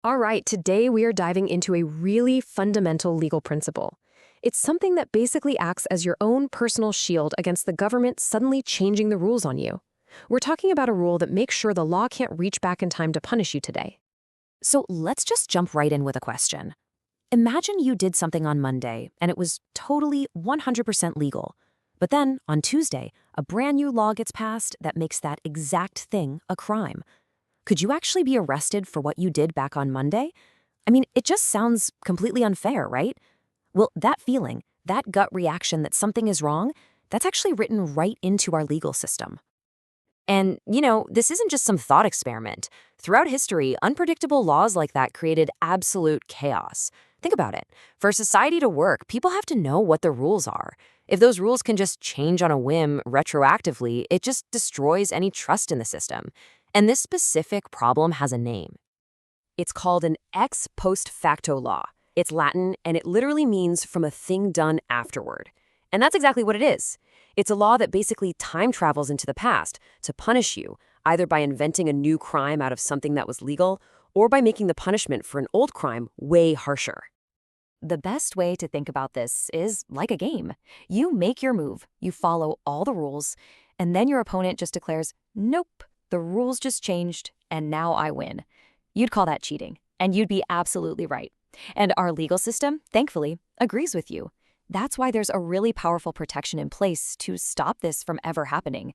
All right, today we are diving into a really fundamental legal principle. It's something that basically acts as your own personal shield against the government suddenly changing the rules on you. We're talking about a rule that makes sure the law can't reach back in time to punish you today. So let's just jump right in with a question. Imagine you did something on Monday and it was totally 100% legal. But then, on Tuesday, a brand new law gets passed that makes that exact thing a crime. Could you actually be arrested for what you did back on Monday? I mean, it just sounds completely unfair, right? Well, that feeling, that gut reaction that something is wrong, that's actually written right into our legal system. And, this isn't just some thought experiment. Throughout history, unpredictable laws like that created absolute chaos. Think about it. For a society to work, people have to know what the rules are. If those rules can just change on a whim retroactively, it just destroys any trust in the system. And this specific problem has a name. It's called an ex post facto law. It's Latin, and it literally means from a thing done afterward. And that's exactly what it is. It's a law that basically time travels into the past to punish you, either by inventing a new crime out of something that was legal, or by making the punishment for an old crime way harsher. The best way to think about this is like a game. You make your move, you follow all the rules, and then your opponent just declares, nope, the rules just changed, and now I win. You'd call that cheating, and you'd be absolutely right. And our legal system, thankfully, agrees with you. That's why there's a really powerful protection in place to stop this from ever happening.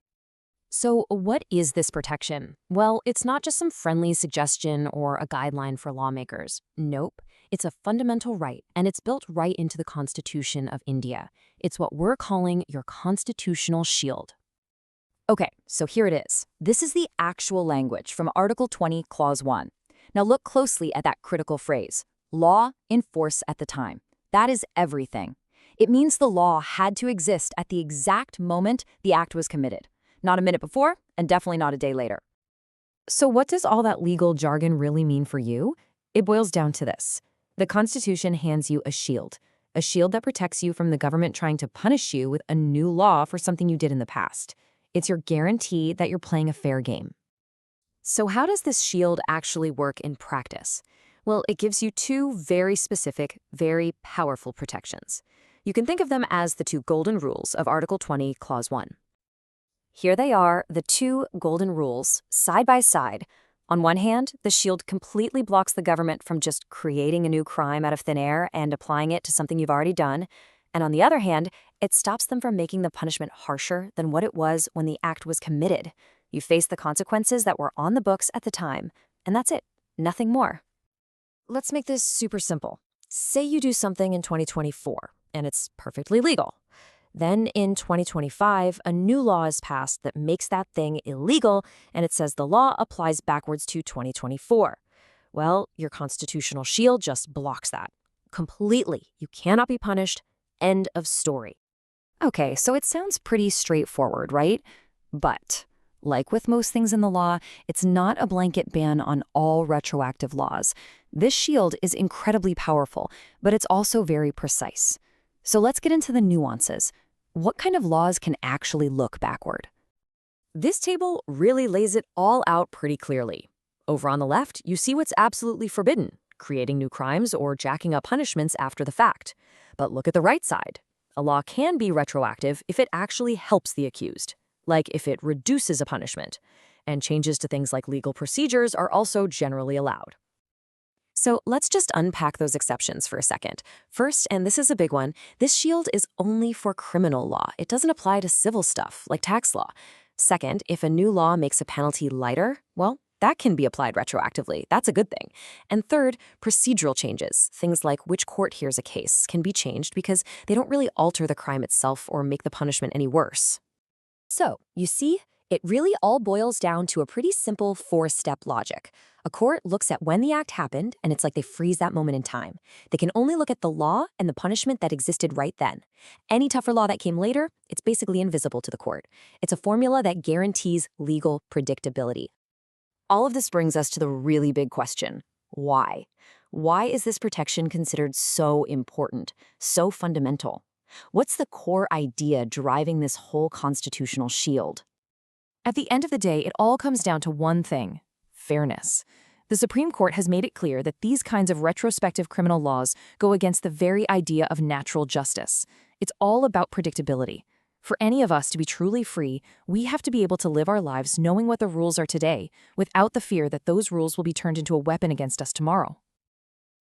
So what is this protection? Well, it's not just some friendly suggestion or a guideline for lawmakers. Nope. It's a fundamental right, and it's built right into the Constitution of India. It's what we're calling your constitutional shield. Okay, so here it is. This is the actual language from Article 20, Clause 1. Now look closely at that critical phrase, law in force at the time. That is everything. It means the law had to exist at the exact moment the act was committed. Not a minute before, and definitely not a day later. So what does all that legal jargon really mean for you? It boils down to this. The Constitution hands you a shield that protects you from the government trying to punish you with a new law for something you did in the past. It's your guarantee that you're playing a fair game. So how does this shield actually work in practice? Well, it gives you two very specific, very powerful protections. You can think of them as the two golden rules of Article 20, Clause 1. Here they are, the two golden rules, side by side. On one hand, the shield completely blocks the government from just creating a new crime out of thin air and applying it to something you've already done. And on the other hand, it stops them from making the punishment harsher than what it was when the act was committed. You face the consequences that were on the books at the time, and that's it, nothing more. Let's make this super simple. Say you do something in 2024, and it's perfectly legal. Then in 2025, a new law is passed that makes that thing illegal, and it says the law applies backwards to 2024. Well, your constitutional shield just blocks that. Completely. You cannot be punished. End of story. Okay, so it sounds pretty straightforward, right? But, like with most things in the law, it's not a blanket ban on all retroactive laws. This shield is incredibly powerful, but it's also very precise. So let's get into the nuances. What kind of laws can actually look backward? This table really lays it all out pretty clearly. Over on the left, you see what's absolutely forbidden, creating new crimes or jacking up punishments after the fact. But look at the right side. A law can be retroactive if it actually helps the accused, like if it reduces a punishment. And changes to things like legal procedures are also generally allowed. So let's just unpack those exceptions for a second. First, and this is a big one, this shield is only for criminal law. It doesn't apply to civil stuff, like tax law. Second, if a new law makes a penalty lighter, well, that can be applied retroactively. That's a good thing. And third, procedural changes, things like which court hears a case, can be changed because they don't really alter the crime itself or make the punishment any worse. So, you see, it really all boils down to a pretty simple four-step logic. A court looks at when the act happened, and it's like they freeze that moment in time. They can only look at the law and the punishment that existed right then. Any tougher law that came later, it's basically invisible to the court. It's a formula that guarantees legal predictability. All of this brings us to the really big question. Why? Why is this protection considered so important, so fundamental? What's the core idea driving this whole constitutional shield? At the end of the day, it all comes down to one thing: fairness. The Supreme Court has made it clear that these kinds of retrospective criminal laws go against the very idea of natural justice. It's all about predictability. For any of us to be truly free, we have to be able to live our lives knowing what the rules are today, without the fear that those rules will be turned into a weapon against us tomorrow.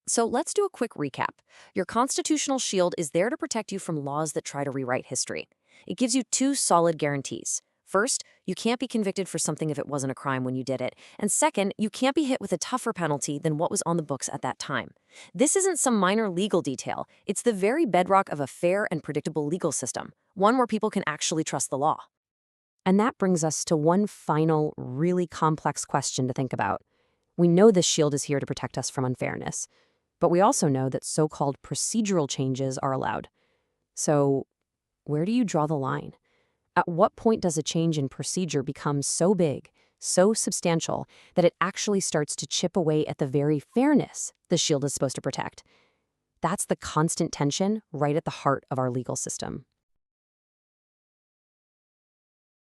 So let's do a quick recap. Your constitutional shield is there to protect you from laws that try to rewrite history. It gives you two solid guarantees. First, you can't be convicted for something if it wasn't a crime when you did it. And second, you can't be hit with a tougher penalty than what was on the books at that time. This isn't some minor legal detail. It's the very bedrock of a fair and predictable legal system, one where people can actually trust the law. And that brings us to one final, really complex question to think about. We know this shield is here to protect us from unfairness, but we also know that so-called procedural changes are allowed. So, where do you draw the line? At what point does a change in procedure become so big, so substantial, that it actually starts to chip away at the very fairness the shield is supposed to protect? That's the constant tension right at the heart of our legal system.